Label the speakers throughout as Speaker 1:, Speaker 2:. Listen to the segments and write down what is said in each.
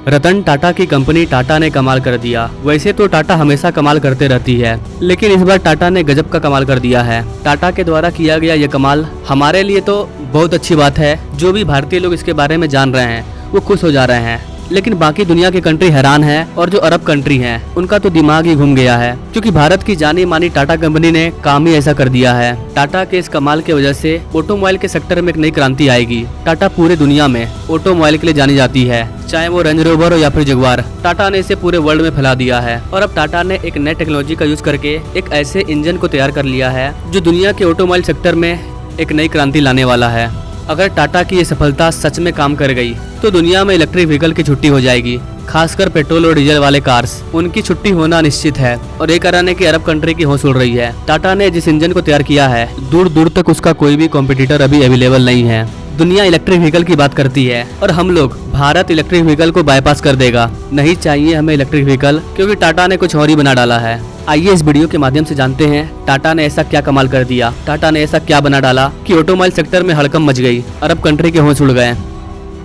Speaker 1: रतन टाटा की कंपनी टाटा ने कमाल कर दिया। वैसे तो टाटा हमेशा कमाल करते रहती है, लेकिन इस बार टाटा ने गजब का कमाल कर दिया है। टाटा के द्वारा किया गया ये कमाल हमारे लिए तो बहुत अच्छी बात है। जो भी भारतीय लोग इसके बारे में जान रहे हैं वो खुश हो जा रहे हैं, लेकिन बाकी दुनिया की कंट्री हैरान है और जो अरब कंट्री हैं उनका तो दिमाग ही घूम गया है, क्योंकि भारत की जानी मानी टाटा कंपनी ने काम ही ऐसा कर दिया है। टाटा के इस कमाल के वजह से ऑटोमोबाइल के सेक्टर में एक नई क्रांति आएगी। टाटा पूरे दुनिया में ऑटोमोबाइल के लिए जानी जाती है, चाहे वो रेंज रोवर हो या फिर जगुआर। टाटा ने इसे पूरे वर्ल्ड में फैला दिया है और अब टाटा ने एक नई टेक्नोलॉजी का यूज करके एक ऐसे इंजन को तैयार कर लिया है जो दुनिया के ऑटोमोबाइल सेक्टर में एक नई क्रांति लाने वाला है। अगर टाटा की ये सफलता सच में काम कर गई तो दुनिया में इलेक्ट्रिक व्हीकल की छुट्टी हो जाएगी, खासकर पेट्रोल और डीजल वाले कार्स। उनकी छुट्टी होना निश्चित है और ये कारण है कि अरब कंट्री की होश उड़ रही है। टाटा ने जिस इंजन को तैयार किया है दूर दूर तक उसका कोई भी कॉम्पिटिटर अभी अवेलेबल नहीं है। दुनिया इलेक्ट्रिक व्हीकल की बात करती है और हम लोग भारत इलेक्ट्रिक व्हीकल को बाईपास कर देगा। नहीं चाहिए हमें इलेक्ट्रिक व्हीकल, क्योंकि टाटा ने कुछ और ही बना डाला है। आइए इस वीडियो के माध्यम से जानते हैं टाटा ने ऐसा क्या कमाल कर दिया, टाटा ने ऐसा क्या बना डाला कि ऑटोमोबाइल सेक्टर में हड़कंप मच गई, अरब कंट्री के होश उड़ गए।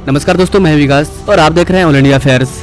Speaker 1: नमस्कार दोस्तों, मैं विकास और आप देख रहे हैं ऑल इंडिया अफेयर्स।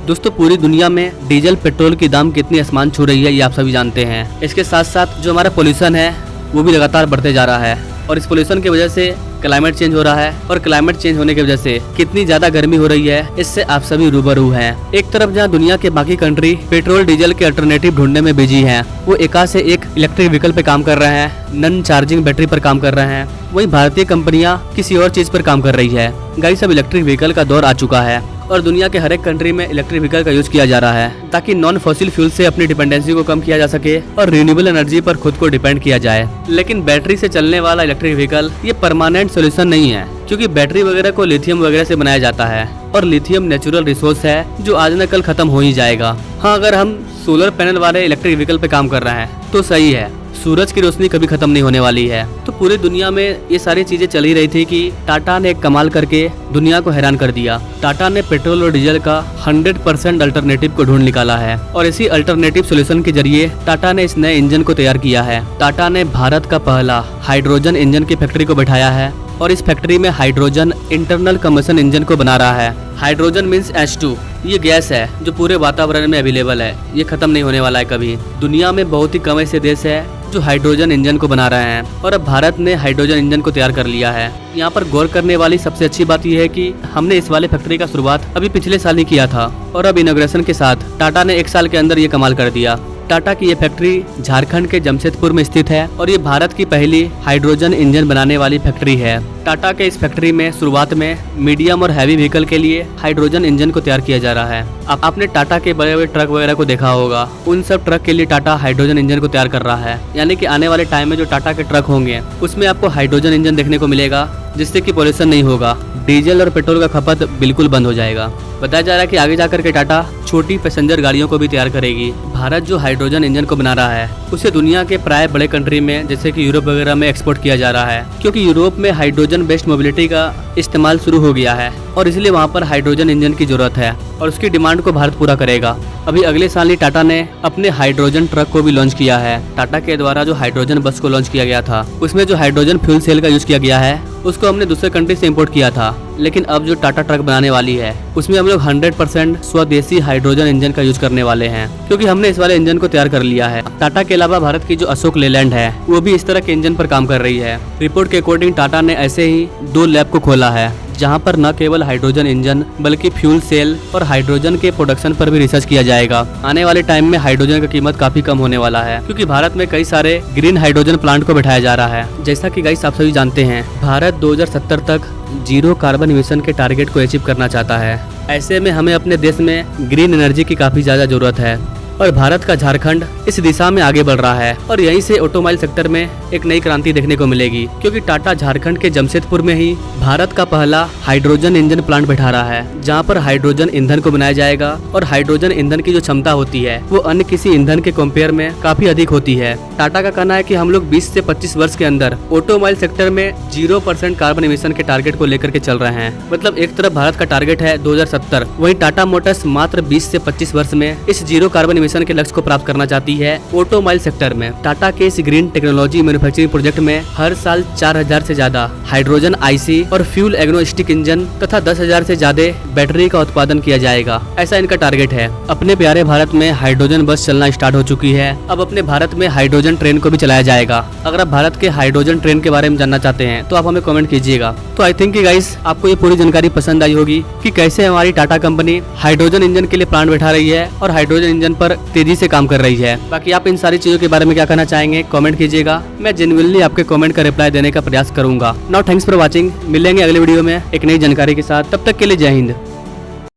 Speaker 1: दोस्तों, पूरी दुनिया में डीजल पेट्रोल की दाम कितनी आसमान छू रही है ये आप सभी जानते हैं। इसके साथ साथ जो हमारा पोल्यूशन है वो भी लगातार बढ़ते जा रहा है और इस पोल्यूशन की वजह से क्लाइमेट चेंज हो रहा है और क्लाइमेट चेंज होने की वजह से कितनी ज्यादा गर्मी हो रही है इससे आप सभी रूबरू हैं। एक तरफ जहां दुनिया के बाकी कंट्री पेट्रोल डीजल के अल्टरनेटिव ढूंढने में बिजी हैं, वो एका से एक इलेक्ट्रिक व्हीकल पे काम कर रहे हैं, नन चार्जिंग बैटरी पर काम कर रहे हैं, वहीं भारतीय कंपनियां किसी और चीज पर काम कर रही है। गाइस, अब इलेक्ट्रिक व्हीकल का दौर आ चुका है और दुनिया के हर एक कंट्री में इलेक्ट्रिक व्हीकल का यूज किया जा रहा है, ताकि नॉन फॉसिल फ्यूल से अपनी डिपेंडेंसी को कम किया जा सके और रिन्यूएबल एनर्जी पर खुद को डिपेंड किया जाए। लेकिन बैटरी से चलने वाला इलेक्ट्रिक व्हीकल ये परमानेंट सोल्यूशन नहीं है, क्योंकि बैटरी वगैरह को लिथियम वगैरह से बनाया जाता है और लिथियम नेचुरल रिसोर्स है जो आज न कल खत्म हो ही जाएगा। हाँ, अगर हम सोलर पैनल वाले इलेक्ट्रिक व्हीकल पे काम कर रहे हैं तो सही है, सूरज की रोशनी कभी खत्म नहीं होने वाली है। तो पूरी दुनिया में ये सारी चीजें चल ही रही थी कि टाटा ने एक कमाल करके दुनिया को हैरान कर दिया। टाटा ने पेट्रोल और डीजल का 100% अल्टरनेटिव को ढूंढ निकाला है और इसी अल्टरनेटिव सोल्यूशन के जरिए टाटा ने इस नए इंजन को तैयार किया है। टाटा ने भारत का पहला हाइड्रोजन इंजन की फैक्ट्री को बैठाया है और इस फैक्ट्री में हाइड्रोजन इंटरनल कंबशन इंजन को बना रहा है। हाइड्रोजन मीन्स H2, ये गैस है जो पूरे वातावरण में अवेलेबल है, ये खत्म नहीं होने वाला है कभी। दुनिया में बहुत ही कम ऐसे देश है जो हाइड्रोजन इंजन को बना रहे हैं और अब भारत ने हाइड्रोजन इंजन को तैयार कर लिया है। यहाँ पर गौर करने वाली सबसे अच्छी बात यह है कि हमने इस वाले फैक्ट्री का शुरुआत अभी पिछले साल ही किया था और अब इनॉग्रेशन के साथ टाटा ने एक साल के अंदर ये कमाल कर दिया। टाटा की ये फैक्ट्री झारखंड के जमशेदपुर में स्थित है और ये भारत की पहली हाइड्रोजन इंजन बनाने वाली फैक्ट्री है। टाटा के इस फैक्ट्री में शुरुआत में मीडियम और हैवी व्हीकल के लिए हाइड्रोजन इंजन को तैयार किया जा रहा है। आपने टाटा के बड़े बड़े ट्रक वगैरह को देखा होगा, उन सब ट्रक के लिए टाटा हाइड्रोजन इंजन को तैयार कर रहा है। यानी कि आने वाले टाइम में जो टाटा के ट्रक होंगे उसमें आपको हाइड्रोजन इंजन देखने को मिलेगा, जिससे कि पोल्यूशन नहीं होगा, डीजल और पेट्रोल का खपत बिल्कुल बंद हो जाएगा। बताया जा रहा है कि आगे जाकर के टाटा छोटी पैसेंजर गाड़ियों को भी तैयार करेगी। भारत जो हाइड्रोजन इंजन को बना रहा है उसे दुनिया के प्राय बड़े कंट्री में जैसे कि यूरोप वगैरह में एक्सपोर्ट किया जा रहा है, क्योंकि यूरोप में हाइड्रोजन बेस्ड मोबिलिटी का इस्तेमाल शुरू हो गया है और इसलिए वहाँ पर हाइड्रोजन इंजन की जरूरत है और उसकी डिमांड को भारत पूरा करेगा। अभी अगले साल ही टाटा ने अपने हाइड्रोजन ट्रक को भी लॉन्च किया है। टाटा के द्वारा जो हाइड्रोजन बस को लॉन्च किया गया था उसमें जो हाइड्रोजन फ्यूल सेल का यूज किया गया है उसको हमने दूसरे कंट्री से इंपोर्ट किया था, लेकिन अब जो टाटा ट्रक बनाने वाली है उसमें हम लोग 100% स्वदेशी हाइड्रोजन इंजन का यूज करने वाले हैं, क्योंकि हमने इस वाले इंजन को तैयार कर लिया है। टाटा के अलावा भारत की जो अशोक लेलैंड है वो भी इस तरह के इंजन पर काम कर रही है। रिपोर्ट के अकॉर्डिंग टाटा ने ऐसे ही 2 लैब को खोला है जहां पर न केवल हाइड्रोजन इंजन बल्कि फ्यूल सेल और हाइड्रोजन के प्रोडक्शन पर भी रिसर्च किया जाएगा। आने वाले टाइम में हाइड्रोजन का कीमत काफी कम होने वाला है, क्योंकि भारत में कई सारे ग्रीन हाइड्रोजन प्लांट को बैठाया जा रहा है। जैसा कि गाइस आप सभी जानते हैं, भारत 2070 तक 0 कार्बन इमिशन के टारगेट को अचीव करना चाहता है। ऐसे में हमें अपने देश में ग्रीन एनर्जी की काफी ज्यादा जरूरत है और भारत का झारखंड इस दिशा में आगे बढ़ रहा है और यहीं से ऑटोमोबाइल सेक्टर में एक नई क्रांति देखने को मिलेगी, क्योंकि टाटा झारखंड के जमशेदपुर में ही भारत का पहला हाइड्रोजन इंजन प्लांट बैठा रहा है, जहां पर हाइड्रोजन ईंधन को बनाया जाएगा और हाइड्रोजन ईंधन की जो क्षमता होती है वो अन्य किसी ईंधन के कंपेयर में काफी अधिक होती है। टाटा का कहना है कि हम लोग 20 से 25 वर्ष के अंदर ऑटोमोबाइल सेक्टर में 0% कार्बन इमिशन के टारगेट को लेकर के चल रहे हैं। मतलब एक तरफ भारत का टारगेट है 2070, वहीं टाटा मोटर्स मात्र 20 से 25 वर्ष में इस 0 कार्बन मिशन के लक्ष्य को प्राप्त करना चाहती है। ऑटोमोबाइल सेक्टर में टाटा के इस ग्रीन टेक्नोलॉजी मैन्युफैक्चरिंग प्रोजेक्ट में हर साल 4000 से ज्यादा हाइड्रोजन आईसी और फ्यूल एग्नोस्टिक इंजन तथा 10,000 से ज्यादा बैटरी का उत्पादन किया जाएगा, ऐसा इनका टारगेट है। अपने प्यारे भारत में हाइड्रोजन बस चलना स्टार्ट हो चुकी है। अब अपने भारत में हाइड्रोजन ट्रेन को भी चलाया जाएगा। अगर आप भारत के हाइड्रोजन ट्रेन के बारे में जानना चाहते हैं तो आप हमें कमेंट कीजिएगा। तो आई थिंक गाइस आपको ये पूरी जानकारी पसंद आई होगी कि कैसे हमारी टाटा कंपनी हाइड्रोजन इंजन के लिए प्लान बैठा रही है और हाइड्रोजन इंजन पर तेजी से काम कर रही है। बाकी आप इन सारी चीजों के बारे में क्या कहना चाहेंगे कमेंट कीजिएगा। मैं जेन्युइनली आपके कमेंट का रिप्लाई देने का प्रयास करूंगा। Now thanks for watching. मिलेंगे अगले वीडियो में एक नई जानकारी के साथ। तब तक के लिए जय हिंद।